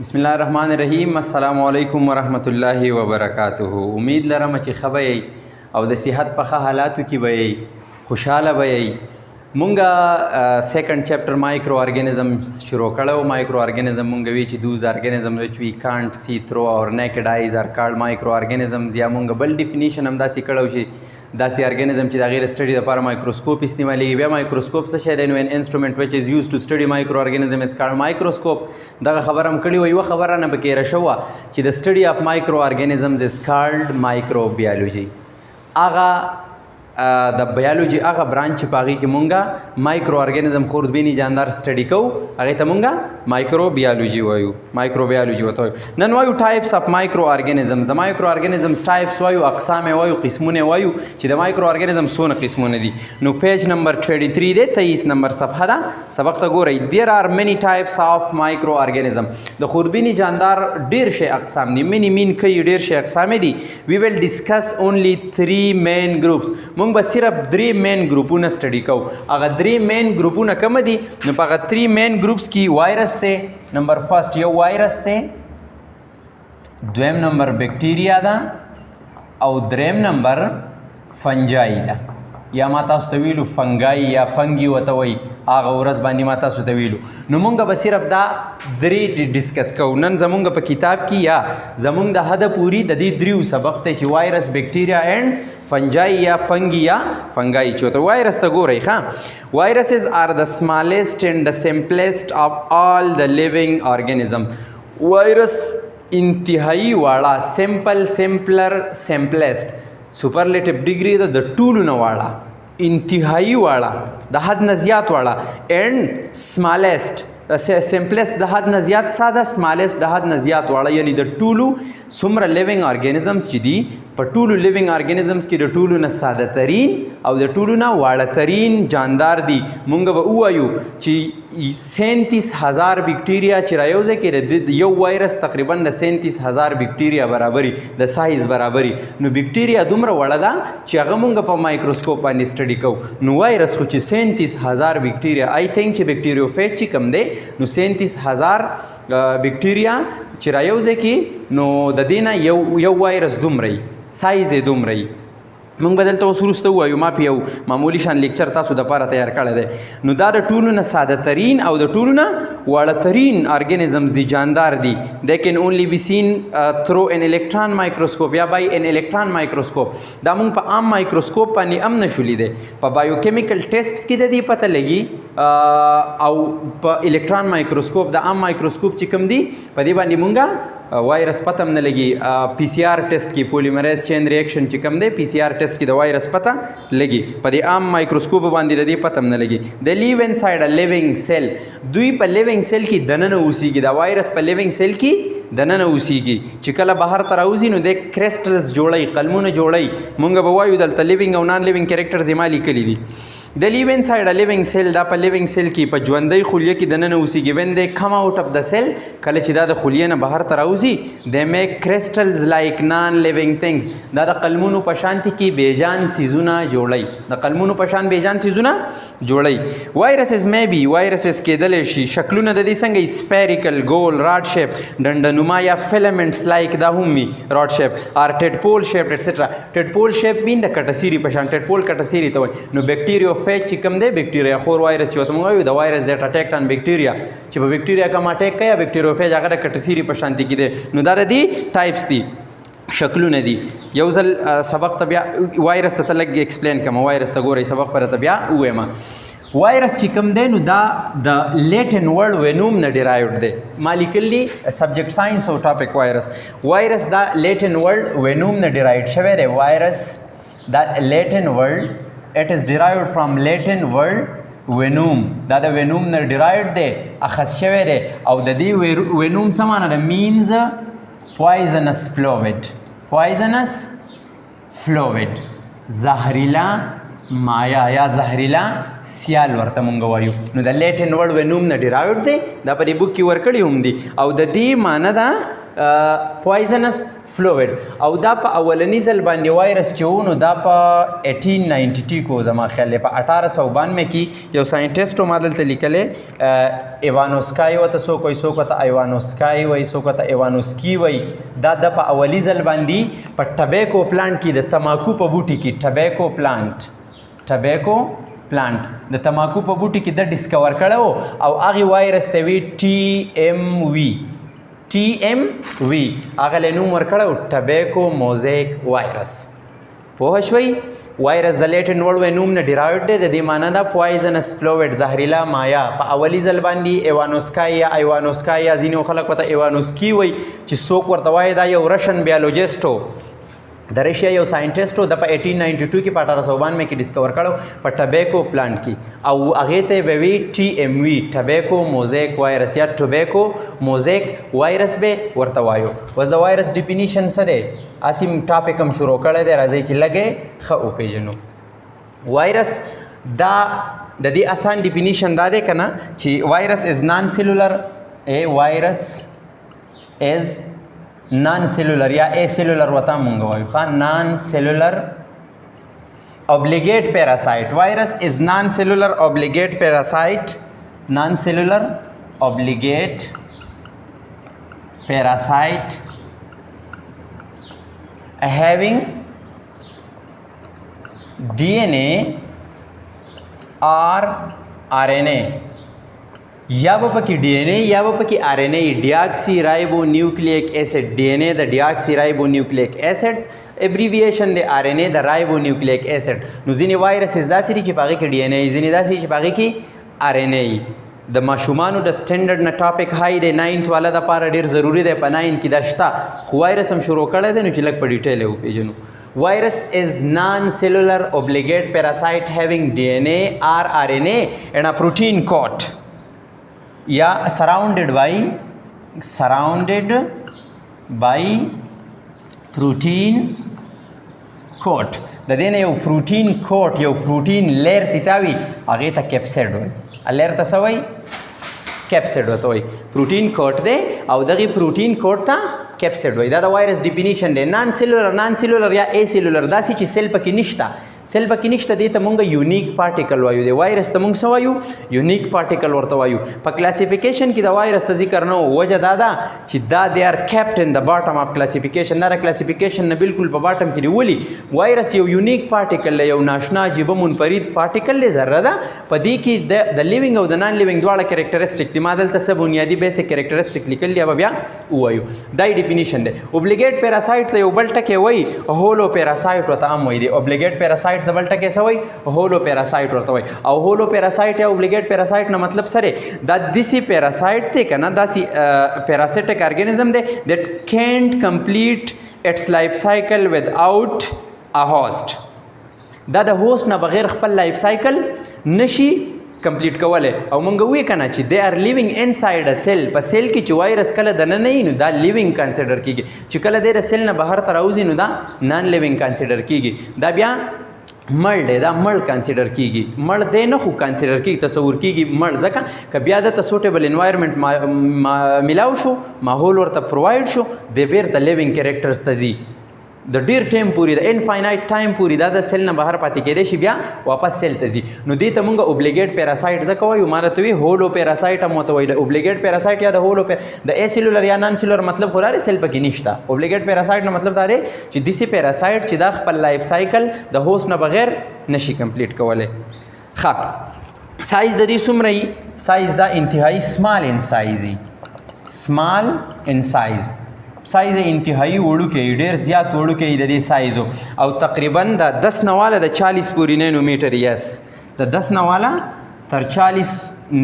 बिस्मिल्लाहिर्रहमानिर्रहीम। अस्सलामु अलैकुम वरहमतुल्लाहि वबरकातुहु। उम्मीद लरम چې ښه به او د صحت په ښه حالاتو کې به خوشحاله به مونږه سیکنډ چیپټر مایکرو ارګانیزم شروع کړو. مایکرو ارګانیزم مونږ وی چې دوز ارګانیزم which we can't see through our naked eyes are called microorganisms. یا مونږ بل ډیفینیشن هم داسې کړو چې داسې ارګانیزم چې د هغې د سټډي دپاره مایکروسکوپ استعمالیږي. بیا مایکروسکوپ څه شی دی؟ نو an instrument which is used to study microorganism is called microscope. دغه خبره هم کړې وه. یوه خبره نه پکې هېره شوه چې the study of microorganisms is called microbiology. هغه د بیالوجي هغه برانچ چې په هغې کې مونږه مایکرو ارګانیزم خوردبیني جاندار سټډي کوو هغې ته مونږه مایکروبیالوجي وایو. مایکروبیالوجي ورته وایو. نن وایو ټایپس اف مایکرو ارګانیزمز. د مایکرو ارګانیزمز ټایپس وایو، اقسام یې وایو، قسمونه وایو چې د مایکرو ارګانیزم څونه قسمونه دي. نو پیج نمبر 23 دی، 23 نمبر صفحه ده. سبق ته ګورئ. there are many types of micro organism. د خوردبیني جاندار ډېر شی اقسام دي. many mean کوي ډېر شی اقسام دي. we will discuss only 3 main groups. مونږ به صرف 3 مین ګروپونه سټډي کوو. هغه 3 مین ګروپونه کوم دي؟ نو په هغه 3 مین ګروپس کې وایرس دی. نمبر فرست یو وایرس دی، دویم نمبر بیکټیریا ده او دریم نمبر فنجای ده. یا ما تاسو ته ویلو فنګای یا فنګي ورته وایي. هغه ورځ باندې ما تاسو ته ویلو. نو مونږ به صرف دا 3 ډسکس کوو. نن زمونږ په کتاب کې یا زمونږ د حده پوري د دې 3 سبق دی چې وایرس، بیکټیریا اینډ فنجای یا فنګي یا فنګای. چې ورته وایرس ته ګورئ ښه. وایرسز آر د smallest and the simplest of all the living organism. وایرس انتهایی واړه، سمپل، سمپلر، سمپلسٹ، سپرلیټیو ډیګري ده د ټولو نه واړه، انتهایی واړه، د حد نه زیات واړه، اینډ سمالسٹ سمپلسٹ د حد نه زیات ساده، سمالسٹ د حد نه زیات واړه. یعنی د ټولو څومره لیوینګ ارګانیزمز چې دي په ټولو لیوینګ ارګانیزمز کې د ټولو نه ساده ترین او د ټولو نه واړه ترین جاندار دي. مونږ به ووایو چې 37,000 بیکټیریا چې رایوځای کې د یو وایرس تقریبا د 37,000 بیکټیریا برابري د سایز برابري. نو بیکټیریا دومره وړه ده چې هغه مونږ په مایکروسکوپ باندې سټډي کوو. نو وایرس خو چې 37,000 بیکټیریا، آی تھنک چې بیکټیریوفیج چې کوم دی نو 37,000 بیکټیریا چې رایوځای کې نو د دې نه یو وایرس دومره سایز یې دومره. مونږ به دلته اوس وروسته ووایو. ما په یو معمولي شان لیکچر تاسو دپاره تیار کړی دی. نو دا د ټولو نه ساده ترین او د ټولو نه واړه ترین ارګانیزمز دي، جاندار دي. they can only be seen through an electron microscope یا by an electron microscope. دا مونږ په عام مایکروسکوپ باندې هم نشو لیدی. په بایوکیمیکل ټیسټس کې د دې پته لګي او په الکترون مایکروسکوپ د عام مایکروسکوپ چې کوم دی په دې باندې مونږه وایرس پته هم نه لګي. پی سی آر ټیسټ کې پولیمریز چین ریاکشن چې کوم دی پی سی آر ټیسټ کې د وایرس پته لګي. په دې عام مایکروسکوپ باندې د دې پته هم نه لګي. د لیو انسایډ ا لیوینګ سیل. دوی په لیوینګ سیل کې دننه اوسیږي. د وایرس په لیوینګ سیل کې دننه اوسیږي. چې کله بهر ته راوځي نو د کرسټلز جوړوي، قلمونه جوړوي. مونږ به وایو دلته لیوینګ او نان لیوینګ کریکټرز یې ما لیکلي دي. د لیو انسایډ ا لیوینګ سیل دا په لیوینګ سیل کې په ژوندۍ خلیه کې دننه اوسیږي. when they come out of the cell کله چې دا د خلیې نه بهر ته راوځي they make crystals like non living things. دا د قلمونو په شانتي کې بیجان سیزونه جوړوي. د قلمونو په شان بیجان سیزونه جوړوي. وایرسز maybe وایرسز کېدلی شي شکلونه د دې څنګه spherical، ګول، راډ شیپ، ډنډنما یا فیلمنټس لایک دا هم وي راډ شیپ or ټیډپول شیپ ایټسټرا. ټیډپول شیپ مین د کټسیري په شان، ټیډپول کټسیري ته وایي. نو بیکټیریو فیج چې کوم دی بیکټیریا خور وایرس چې ورته موږ وایو د وایرس دیټ اټیک آن بیکټیریا چې په بیکټیریا کوم اټیک کوي بیکټیریو فیج هغه د کټسیري په شانتي کې دی. نو دا د دې ټایپس دي، شکلونه دي. یو ځل سبق ته بیا وایرس ته لږ ایکسپلین کوم. وایرس ته ګورئ سبق پر ته بیا ووایم. وایرس چې کوم دی نو دا د لیټن ورډ وینوم نه ډیرایوډ دی. ما لیکلی سبجیکټ ساينس او ټاپک وایرس. وایرس دا لیټن ورډ وینوم نه ډیرایوډ شوی دی. وایرس دا لیټن ورډ it is derived from Latin word venum. دا د وینوم نه ډیرایوډ دی، اخذ شوی دی. او د دې وینوم څه معنی ده؟ means poisonous fluid. poisonous fluid زهریلا مایا یا زهریلا سیال ورته مونږ وایو. نو د لیټن ورډ وینوم نه ډیرایوډ دی. دا په دې بوک کې ورکړي هم دي. او د دې معنی ده پوایزنس فلویډ او دا په اولنی ځل باندې وایرس چې و نو دا په 1892 کو زما خیال دی په 1892 کې یو ساینټسټ ما دلته لیکلی ایوانوسکای ورته څوک وایي څوک ورته ایوانوسکای وایي څوک ورته ایوانوسکي وایي دا د په اولي ځل باندې په ټبیکو پلانټ کې د تماکو په بوټي کې ټبیکو پلانټ د تماکو په بوټي کې د ډسکور کړی و او هغې وایرس ته وي TMV هغه له نوم ورکړی و ټبیکو موزیک وایرس پوه شوئ وایرس د لیټن ورډ نوم نه ډیرایوډ دی د دې معنی ده پوایزنس فلویډ زهریلا مایع په اولي ځل باندې ایوانوسکای یا ایوانوسکای یا ځینې خلک ورته ایوانوسکي وایي چې څوک ورته وایي دا یو رشن بیالوجسټ و د رشیا یو ساینټسټ و د په 1892 کې په 1892 کې ډسکور کړو په ټبیکو پلانټ کې او هغې ته به وي TMV ټبیکو موزیک وایرس یا ټوبیکو موزیک وایرس به ورته وایو اوس د وایرس ډیفینیشن څه دی اسیم ټاپک هم شروع کړی دی راځئ چې لږې ښه وپېژنو وایرس دا د دې آسان ډیفینیشن دا دی که نه چې وایرس از نان سیلولر وایرس از نان سیلولر یا ای سیلولر وتا مونږ وایو ښه نان سیلولر obligate parasite virus is non cellular obligate parasite non cellular obligate parasite having DNA or RNA یا به پکې ډي ان اے یا به پکې آر ان اے ډیاکسی رایبو نیوکلیک ایسډ ډي ان اے د ډیاکسی رایبو نیوکلیک ایسډ ابریویشن د آر ان اے د رایبو نیوکلیک ایسډ نو ځینې وایرسز داسې دي چې په هغې کې ډي ان اے ځینې داسې چې په هغې کې آر ان اے د ماشومانو د سټنډرډ نه ټاپک های دی 9th والا دپاره ډېر ضروري دی په 9 کې دا شته خو وایرس هم شروع کړی دی نو چې لږ په ډیټیل یې وپېژنو virus is non-cellular obligate parasite having DNA or RNA and a protein coat या surrounded by protein coat د دې نه یو پروټین کوټ یو پروټین لیر تیتاوي هغې ته کیپسیډ وایي لیر ته څه وایي کیپسیډ ورته وایي پروټین کوټ دی او دغې پروټین کوټ ته کیپسیډ وایي دا د وایرس ډیفینیشن دی نان سیلولر یا ای سیلولر داسې چې سیل پکې نشته سیل پکې نشته دې ته مونږ یونیک پارټیکل وایو د وایرس ته مونږ څه وایو یونیک پارټیکل ورته وایو په کلاسیفیکیشن کې د وایرس څه ذکر نه و وجه دا ده چې دا دې آر کیپټ ان د باټم آف کلاسیفیکیشن دا د کلاسیفیکیشن نه بالکل په باټم کې دی ولي وایرس یو یونیک پارټیکل دی یو ناشنا عجیبه منفرد پارټیکل دی ذره ده په دې کې د لیوینګ او د نان لیوینګ دواړه کریکټرسټیک دي ما دلته څه بنیادي بیسک کریکټرسټیک لیکل دي بیا ووایو دا یې ډیفینیشن دی اوبلیګیټ پیراسایټ ته یو بل ټکی وایي هولو پیراسایټ ورته هم وایي دی اوبلیګیټ پیراسایټ د بل ټکی څه وایي هولو پیراسایټ ورته وایي او هولو پیراسایټ یا اوبلیګیټ پیراسایټ نه مطلب سره دا داسې پیراسایټ دی که نه داسې پیراسیټک ارګانیزم دی دیٹ کینټ کمپلیټ اټس لایف سایکل وداؤٹ ا هوسټ دا د هوسټ نه بغیر خپل لایف سایکل نشي کمپلیټ کولی او مونږ وی کنه چې دے آر لیوینګ انسایډ ا سیل په سیل کې چې وایرس کله دننه وي نو دا لیوینګ کنسیډر کیږي چې کله دی د سیل نه بهر ته راوځي نو دا نان لیوینګ کنسیډر کیږي دا بیا مړ دی دا مړ کنسیډر کیږي مړ دی نه خو کنسیډر کیږي تصور کیږي مړ ځکه که بیا دته سوټیبل انوایرمنټ میلاو شو ماحول ورته پرووایډ شو دی بیرته لیوینګ کریکټرز ته ځي د ډیر ټایم پورې د انفاینایټ ټایم پورې دا د سیل نه بهر پاتې کېدی شي بیا واپس سیل ته ځي نو دې ته مونږ اوبلیګیټ پیراسایټ ځکه وایو ما راته وي هولو پیراسایټ هم ورته وایي د اوبلیګیټ پیراسایټ یا د هولو د ای سیلولر یا نان سیلولر مطلب خو رارې سیل پکې نشته اوبلیګیټ پیراسایټ نه مطلب دا دی چې داسې پیراسایټ چې دا خپل لایف سایکل د هوسټ نه بغیر نشي کمپلیټ کولی ښه سایز د دې څومره وي سایز دا انتهایی سمال ان سایز وي سمال ان سایز سایز انتهایی وړوکی ډېر زیات وړوکی د دې سایزو او تقریبا د 10 نه واله د 40 پورې نینومیټر یس د 10 نه واله تر 40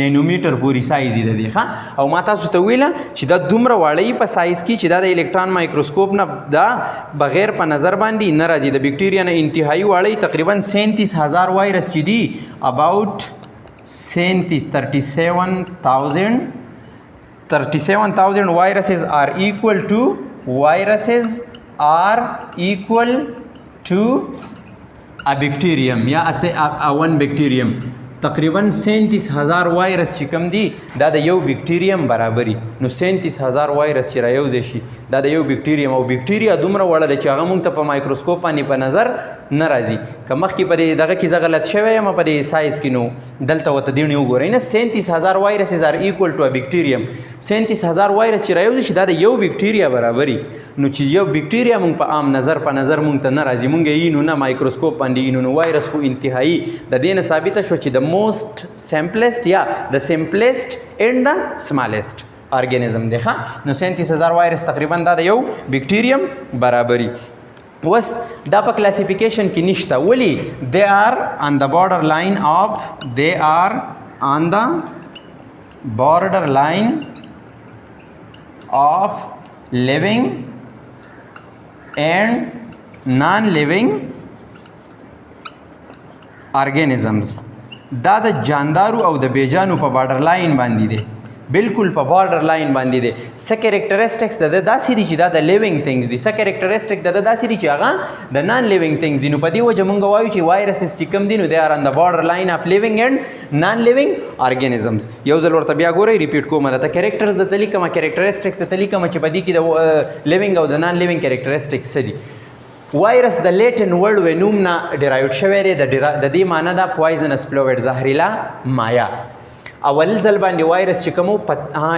نینومیټر پورې سایز دی د دې ښه او ما تاسو ته ویله چې دا دومره واړی په سایز کې چې دا د الکترون مایکروسکوپ نه دا بغیر په نظر باندې نه راځي د بیکټیریا نه انتهایی واړی تقریبا 37000 وایرس چې دي اباؤټ 37,000 viruses are equal to a bacterium या one bacterium تقریبا 37,000 وایرس چې کوم دي دا د یو بیکټیریم برابري. نو 37,000 وایرس چې رایوځای شي دا د یو بیکټیریم، او بیکټیریا دومره وړه ده چې هغه موږ ته په مایکروسکوپ باندې په نظر نه راځي. که مخکې په دغه کې زه غلط شوی یم په دې سایز کې، نو دلته ورته دیڼې وګورئ نه. 37,000 وایرسز آر ایکول ټو ا بیکټیریم. 37,000 وایرس چې رایوځي شي دا د یو بیکټیریا برابري. نو چې یو بیکټیریا موږ په عام نظر موږ ته نه راځي، موږ یې اینو نه مایکروسکوپ باندې اینو. نو وایرس خو انتهایی د دې نه ثابته شوه چې د موسٹ سمپلسټ یا د سمپلسټ اینډ د سمالسټ ارګانیزم دی ښه. نو 37,000 وایرس تقریبا دا د یو بیکټیریم برابري. وس دا په کلاسیفیکیشن کې نشته. ولی؟ they are on the borderline of living and non-living organisms. دا د جاندارو او د بیجانو په بارډر لاین باندې دی، بالکل په بارډر لاین باندې دی. څه کریکټریسټکس د داسې دي چې دا د لیوینګ تھنګز دي، څه کریکټریسټک د داسې دي چې هغه د نان لیوینګ تھنګز دي. نو په دې وجه موږ وایو چې وایرسز چې کوم دي نو دې آر آن د بارډر لاین اف لیوینګ اینډ نان لیوینګ ارګانیزمز. یو ځل ورته بیا ګورئ، ریپیټ کوم راته کریکټرز د تلی کومه کریکټریسټکس د تلی کومه چې په دې کې د لیوینګ او د نان لیوینګ کریکټریسټکس څه دي. وایرس د لیټن ورډ وې نوم نه ډیرایوډ شوی دی. د دې معنی ده پوایزنس فلویډ، زهریلا مایع. اول ځل باندې وایرس چې کوم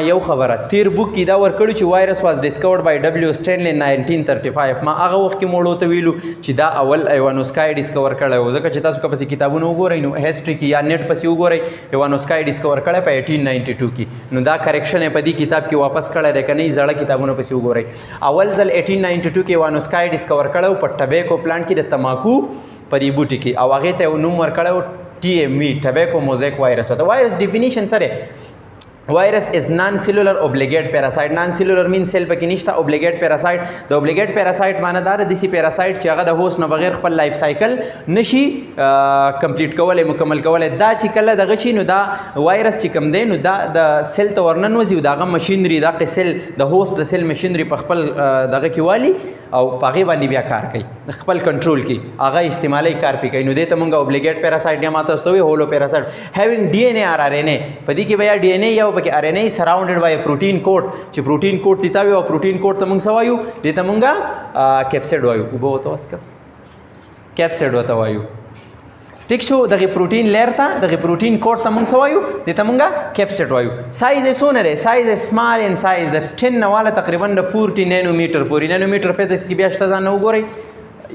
یو خبره تیر بوک کې دا ورکړو چې وایرس واز ډسکورډ بای ډبلیو سټینلی 1935. ما هغه وخت کې موړو ته ویلو چې دا اول ایوانوسکای ډسکور کړی و، ځکه چې تاسو که پسې کتابونه وګورئ نو هسټري کې یا نیټ پسې وګورئ ایوانوسکای ډسکور کړی په 1892 کې. نو دا کریکشن یې په دې کتاب کې واپس کړی دی، که نه زړه کتابونه پسې وګورئ. اول ځل 1892 کې ایوانوسکای ډسکور کړی و په ټبیکو پلانټ کې د تماکو په دې بوټي کې، او هغې ته یو نوم ورکړی و TMV tobacco mosaic virus. The virus definition sare virus is non-cellular obligate parasite. Non-cellular means cell پکې نشته، obligate parasite. د obligate parasite معنی دا د داسې parasite چې هغه د هوست نه بغیر خپل لایف سایکل نشي کمپلیټ کولی، مکمل کولی. دا چې کله دغه شي نو دا وایرس چې کوم دی نو دا د سیل ته ورننوځي او د هغه مشینري دغه سیل د هوست د سیل مشینري په خپل دغه کې والي او په هغې باندې بیا کار کوي، خپل کنټرول کوي، هغه استعمالي کار پې کوي. نو دې ته موږ obligate parasite یا ماته ستوي هولو parasite having DNA or RNA. په دې کې بیا DNA یا پکې RNA سراونډډ بای پروټین کوټ، چې پروټین کوټ دیتا وي او پروټین کوټ ته موږ څه وایو؟ دې ته موږ کیپسیډ وایو. اوبه ورته وسکه کیپسیډ ورته وایو. ټیک شو؟ دغه پروټین لیر ته دغه پروټین کوټ ته موږ څه وایو؟ دې ته موږ کیپسیډ وایو. سایز یې څونه دی؟ سایز یې سمال ان سایز د 10 نه واله تقریبا د 40 نینومیټر پورې. نینومیټر فزکس کې بیا شته ځان نه وګورئ،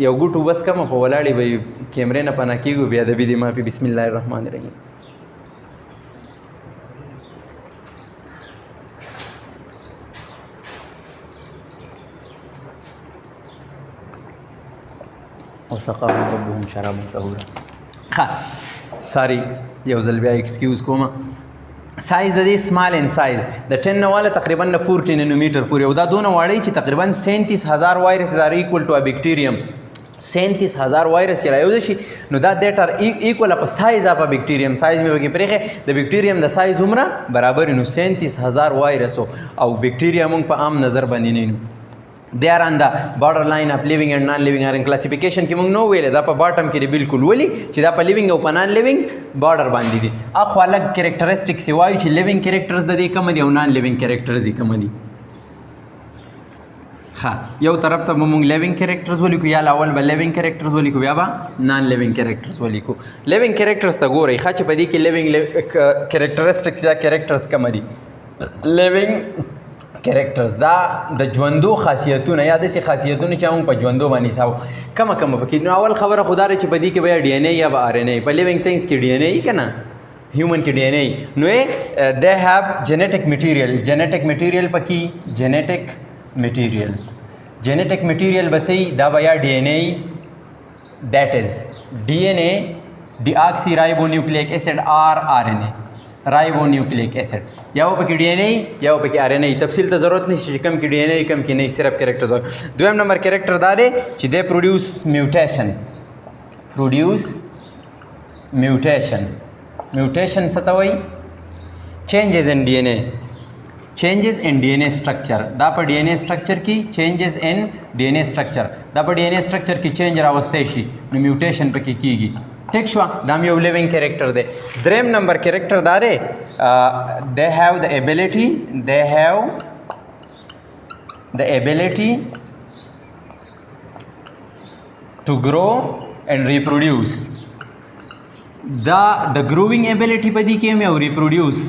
یو ګوټو بس کمه په ولاړې به کیمرې نه پناه کېږو بیا ادبي دې ما پې. بسم الله الرحمن الرحیم. وسقاهم ربهم شرابا طهورا. ساري یو ځل بیا ایکسکیوز کوم. سایز د دې سمال ان سایز د 10 نه واله تقریبا 40 نینومیټر پورې، او دا دونه واړی چې تقریبا 37,000 وایرس آر ایکول ټو ا بیکټیریم. 37,000 وایرس چې رایوځي شي نو دا دیټ آر ایکول په سایز اف ا بیکټیریم. سایز مې پکې پرېښی د بیکټیریم د سایز عمره برابر. نو 37,000 وایرس او بیکټیریا موږ په عام نظر باندې نه نو. They are on the borderline of living and non-living or in classification کې موږ نو ویلې دا په باټم کې دی بالکل. ولي چې دا په لیوینګ او په نان لیوینګ بارډر باندې دي. اخو الګ کریکټریسټکس وایو چې لیوینګ کریکټرز د دې کوم دي او نان لیوینګ کریکټرز یې کوم دي. ښه یو طرف ته موږ لیوینګ کریکټرز ولیکو، یا اول به لیوینګ کریکټرز ولیکو بیا به نان لیوینګ کریکټرز ولیکو. لیوینګ کریکټرز ته ګورئ ښه چې په دې کې لیوینګ کریکټریسټکس یا کریکټرز کوم دي. لیوینګ کریکټرز دا د ژوندو خاصیتونه یا داسې خاصیتونه چې موږ په ژوندو باندې حساب کومه پکې. نو اول خبره خو دا چې په دې کې بیا ډي ان اے یا به آر ان اے. په لیوینګ تھنګز کې ډي ان اے که نه، هیومن کې ډي ان اے. نو دے هیو جینیټک میټیریل. جینیټک میټیریل پکې جینیټک میټیریل. جینیټک میټیریل بسې دا بیا ډي ان اے دیٹ از ډي ان اے ډي آکسی رایبو نیوکلیک ایسڈ آر آر ان اے رایبو نیوکلیک ایسڈ. یا و پکې ډي ان اے یا و پکې آر ان اے. تفصیل ته ضرورت نشته چې کم کې ډي ان اے کم کې نه، صرف کریکټرز وایو. دویم نمبر کریکټر دا دی چې دے پروډیوس میوټیشن. میوټیشن څه ته وایي؟ چینجز ان ډي ان اے. چینجز ان ډي ان اے سټرکچر. دا په ډي ان اے سټرکچر کې چینجز ان ډي ان اے سټرکچر، دا په ډي ان اے سټرکچر کې چینج راوستی شي نو میوټیشن پکې کیږي. ټیک شو دا یو لیوینګ کریکټر دی. دریم نمبر کریکټر دا دی they have the ability to grow and reproduce. دا د growing ability په دې کې هم او reproduce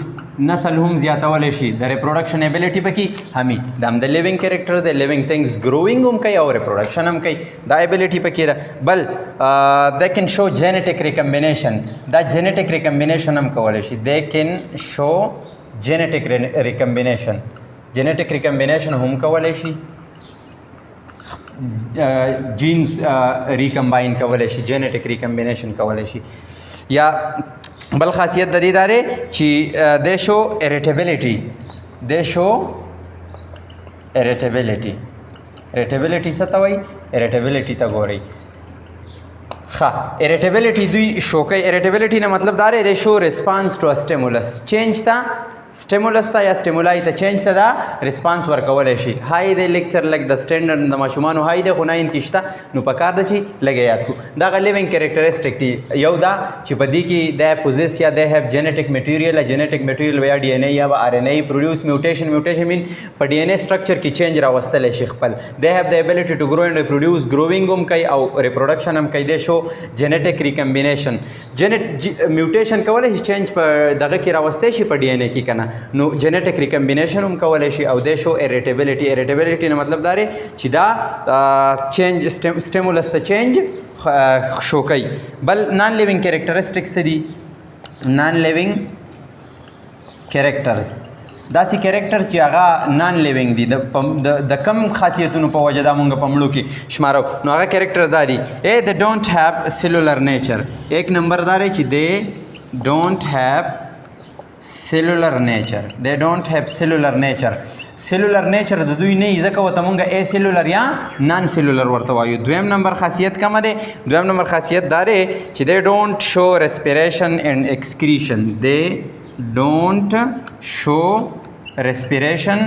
نسل هم زیاتولی شي د ریپروډکشن ایبیلیټي پکې همي دا هم د لیوینګ کریکټر د لیوینګ تھنګز گروینګ هم کوي او ریپروډکشن هم کوي دا ایبیلیټي پکې ده. بل they can show genetic recombination. دا genetic recombination هم کولی شي. they can show genetic recombination هم کولی شي. جینز ریکمباین کولی شي جینیټک ریکمبینیشن کولی شي. یا بل خاصیت د دې دا دی چې they show irritability څه ته وایي irritability ته ګورئ ښه irritability دوی شو کوي. irritability نه مطلب دا دی they show response to a stimulus change ته stimulus ته یا stimuli ته change ته دا response ورکولی شي. هاي د لیکچر لګ د سټینډرډ د ماشومانو هاي دی خو 9 کې شته نو پکار ده چې لږ یاد کړو. دغه لیوینګ کریکټرسټک دي یو دا چې په دې کې د پوزیس یا د هیو جینیټک میټیریل یا ډي ان اے یا آر ان اے پروډوس میوټیشن مین په ډي ان اے سټرکچر کې چینج راوستلی شي خپل. د هیو د ایبیلیټي ټو ګرو اینډ ریپروډوس ګروینګ هم کوي او ریپروډکشن هم کوي. د شو جینیټک ریکمبینیشن میوټیشن کولی شي چینج په دغه کې راوستی شي په ډي ان اے کې کنه نو جینیټک ریکمبینیشن هم کولی شي. او د شو ایریټیبلیټي نه مطلب دا دی چې دا چینج سټیمولس ته چینج شو کوي. بل نان لیوینګ کریکټرسټکس څه دي؟ نان لیوینګ کریکټرز داسې کریکټر چې هغه نان لیوینګ دي د کم خاصیتونو په وجه دا مونږ په مړو کې شمارو نو هغه کریکټرز دا دي they don't have cellular nature. ایک نمبر دا دی چې they don't have cellular nature. cellular nature د دوی نه ځکه ورته مونږ ای سیلولر یا نان سیلولر ورته وایو. دویم نمبر خاصیت کومه دی؟ دویم نمبر خاصیت دا دی چې they don't show respiration and excretion. they don't show respiration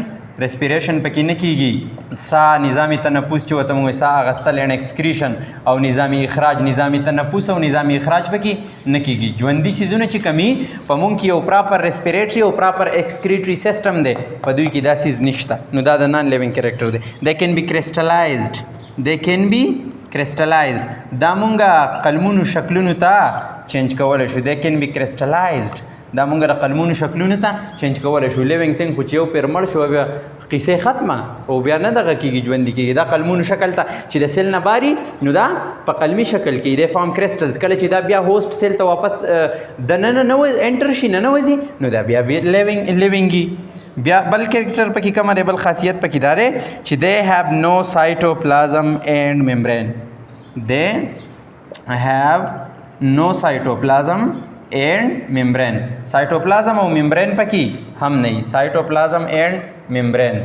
پکې نه کیږي. سا نظامی تنفس چې ورته موږ سا اخیستل اینډ ایکسکریشن او نظامی اخراج نظامی تنفس او نظامی اخراج پکې نه کیږي. ژوندي څیزونه چې کمی په موږ کې یو پراپر ریسپیریټري او پراپر ایکسکریټري سیسټم دی په دوی کې دا څیز نشته نو دا د نان لیوینګ کریکټر دی. they can be crystallized. دا مونږ قلمونو شکلونو ته چینج کولی شو. they can be crystallized. دا مونږ د قلمونو شکلونو ته چینج کولی شو. لیوینګ تھنګ خو چې یو پیر مړ شو بیا قصې ختمه او بیا نه دغه کېږي ژوندي کېږي. دا قلمونو شکل ته چې د سیل نه باري نو دا په قلمي شکل کې دی فارم کرسټلز. کله چې دا بیا هوسټ سیل ته واپس دننه نه انټر شي ننوځي نو دا بیا لیوینګي. بیا بل کریکټر پکې کومه دی؟ بل خاصیت پکې دا دی چې they have no cytoplasm and membrane. they have no cytoplasm and membrane. cytoplasm او membrane پکې هم نه وي. cytoplasm and membrane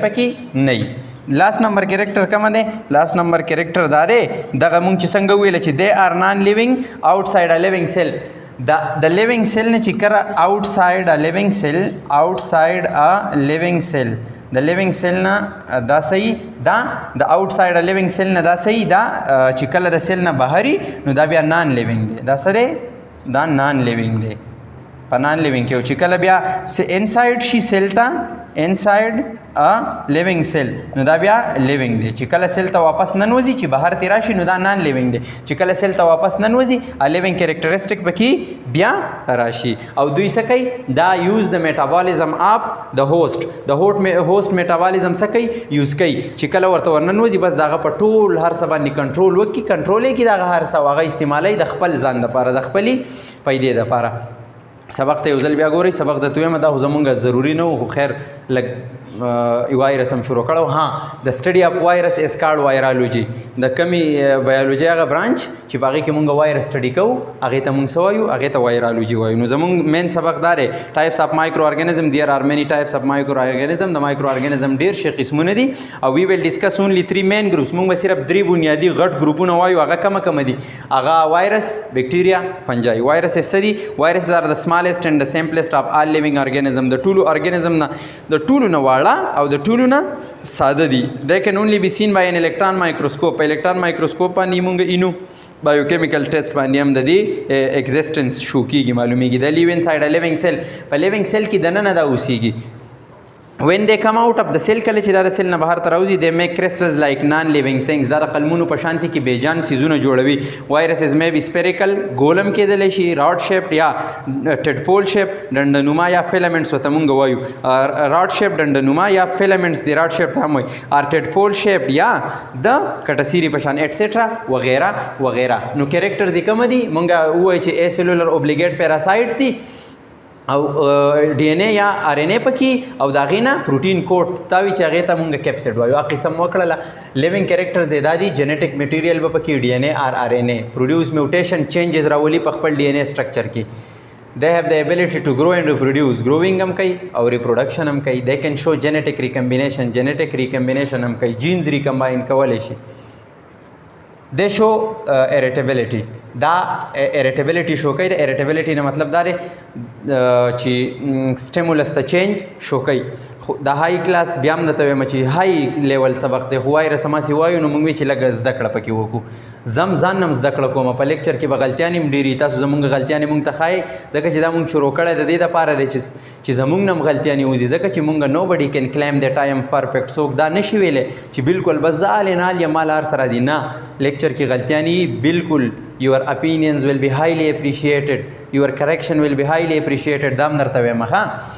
پکې نه وي. لاست نمبر کریکټر کومه دی؟ لاست نمبر کریکټر دا دی دغه مونږ چې څنګه ویل چې they are non living outside a living cell. د لیوینګ سیل نه چې کره outside a living cell د لیوینګ سیل نه دا صحیح دا د آوټساید ا لیوینګ سیل نه دا صحیح دا چې کله د سیل نه بهري نو دا بیا نان لیوینګ دی. دا څه دی؟ دا نان لیوینګ دی. په نان لیوینګ کې چې کله بیا انساید شي سیل ته انساید ا لیوینګ سیل نو دا بیا لیوینګ دی. چې کله سیل ته واپس ننوځي چې بهر تیر راشي نو دا نان لیوینګ دی. چې کله سیل ته واپس ننوځي ا لیوینګ کریکټرسټک پکې بیا راشي. او دوی څه کوي؟ دا یوز د میټابولیزم اپ د هوسټ میټابولیزم څه کوي؟ یوز کوي. چې کله ورته ورننوځي بس دغه په ټول هر څه باندې کنټرول وکړي. کنټرول یې کړي دغه هر څه هغه استعمالوي د خپل ځان دپاره د خپلې پیدې دپاره. سبق ته یو ځل بیا ګورئ. سبق درته وایم دا خو زمونږ ضروري نه و خو خیر لږ وایرس هم شروع کړو. ها د سټډي اف وایرس اس کارډ وایرالوجي د کمی بایولوژي هغه برانچ چې په هغې کې مونږ وایرس سټډي کوو هغې ته مونږ څه وایو؟ هغې ته وایرالوجي وایو. نو زمونږ مین سبق دا دی ټایپس اف مایکرو ارګانیزم. دیر آر مینی ټایپس اف مایکرو ارګانیزم. د مایکرو ارګانیزم ډېر شي قسمونه دي او وی ویل ډسکس اونلی 3 مین ګروپس. مونږ به صرف 3 بنیادي غټ ګروپونه وایو. هغه کومه دي؟ هغه وایرس، بیکټیریا، فنجای. وایرسز څه دي؟ وایرسز آر د سمالست اینډ د سمپلست اف آل لیوینګ ارګانیزم. د ټولو ارګانیزم نه د ټولو نه واړه او د ټولو نه ساده دي. they can only be seen by an electron microscope. په الکترون مایکروسکوپ باندې مونږ اینو بایوکیمیکل ټیسټ باندې هم د دې ایگزیسټنس شو کېږي معلومیږي د لیو انسایډ ا لیوینګ سیل په لیوینګ سیل کې دننه دا اوسیږي when they come out of the cell کله چې دا د سیل نه بهر ته راوځي they make crystals like non living things دا د قلمونو په شانتي کې بیجان سیزونه جوړوي viruses may be spherical ګولم کېدلی شي rod shaped یا ټډفول شیپ ډنډنما یا فیلامنټس ورته مونږ وایو rod shaped ډنډنما یا فیلامنټس دی rod shaped هم وایي or ټډفول shaped یا د کټسیري په شان ایټسټرا وغیره وغیره نو کریکټرز یې کوم دي مونږ ووایو چې ا سیلولر اوبلیګیټ پیراسایټ دي او ډي ان اے یا ار ان اے پکې او د هغې نه پروټین کوډ تا وي چې هغې ته مونږ کیپسیډ وایو هغه قسم وکړله لیوینګ کریکټرز یې دا دي جنیټک میټیریل به پکې ډي ان اے آر ان اے پروډیوس میوټیشن چینجز راولي په خپل ډي ان اے سټرکچر کې they have the ability to grow and reproduce growing هم کوي او reproduction هم کوي they can show genetic recombination هم کوي genes recombine کولی شي they show irritability دا irritability شو کوي د irritability نه مطلب دا دی چې stimulus ته change شو کوي د های کلاس بیا هم درته وایم چې های لیول سبق دی خو وایي رسماسې وایو نو موږ وایو چې لږ زده کړه پکې وکړو ځان هم زده کړه کومه په لیکچر کې به غلطیانې هم ډېرې تاسو زموږ غلطیانې موږ ته ښایي ځکه چې دا موږ شروع کړی د دې دپاره دی چې زموږ نه هم غلطیانې وځي ځکه چې موږ نو بډي کین کلیم دیټ آی ام پرفیکټ څوک دا نشي ویلی چې بالکل بس زه آل نال یم مال هر څه راځي نه لیکچر کې غلطیانې بالکل your opinions will be highly appreciated your correction will be highly appreciated دا هم درته وایم ښه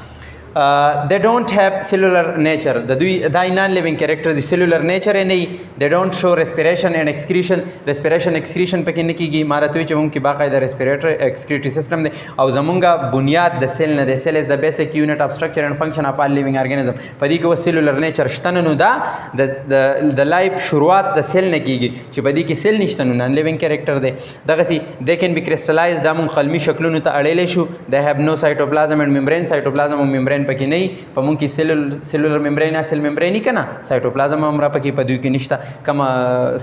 they don't have cellular nature د دوی دا non living character دي cellular nature یې نه وي they don't show respiration and excretion پکې نه کېږي ما راته وایي چې موږ کې باقاعده respiratory excretory system دی او زمونږ بنیاد د سیل نه دی سیل is the basic unit of structure and function of all living organism په دې کې اوس cellular nature شته نه نو دا د لایف شروعات د سیل نه کېږي چې په دې کې سیل نشته نو non living character دی دغسې they can be crystallized دا موږ قلمي شکلونو ته اړیلی شو they have no cytoplasm and membrane cytoplasm او membrane پکې نه په مونږ کې سیلولر ممبرین یا سیل ممبرین یې که نه سایټوپلازم هم را پکې په دوی کې نشته کومه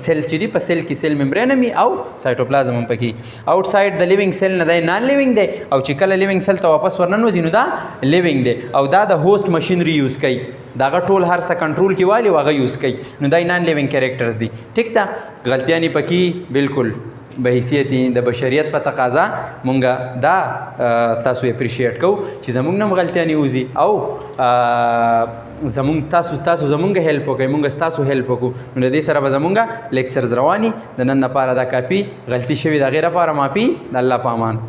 سیل چې دي په سیل کې سیل ممبرین هم او سایټوپلازم هم پکې آوټ سایډ د لیوینګ سیل نه دی نان لیوینګ دی او چې کله لیوینګ سیل ته واپس ورننوځي نو دا لیوینګ دی او دا د هوسټ مشینري یوز کوي دا هغه ټول هر څه کنټرول کې والي او هغه یوز کوي نو دا نان لیوینګ کریکټرز دي ټیک ده غلطیانې پکې بالکل به حیثیت د بشریت په تقاضا مونږ دا تاسو اپریشیټ کوو چې زمونږ نه هم غلطیانې وځي او زمونږ تاسو زمونږ هیلپ وکړئ مونږ ستاسو هیلپ وکړو نو د دې سره به زمونږ لیکچرز رواني د نن لپاره دا کافي غلطي شوي د هغې لپاره معافي د الله په امان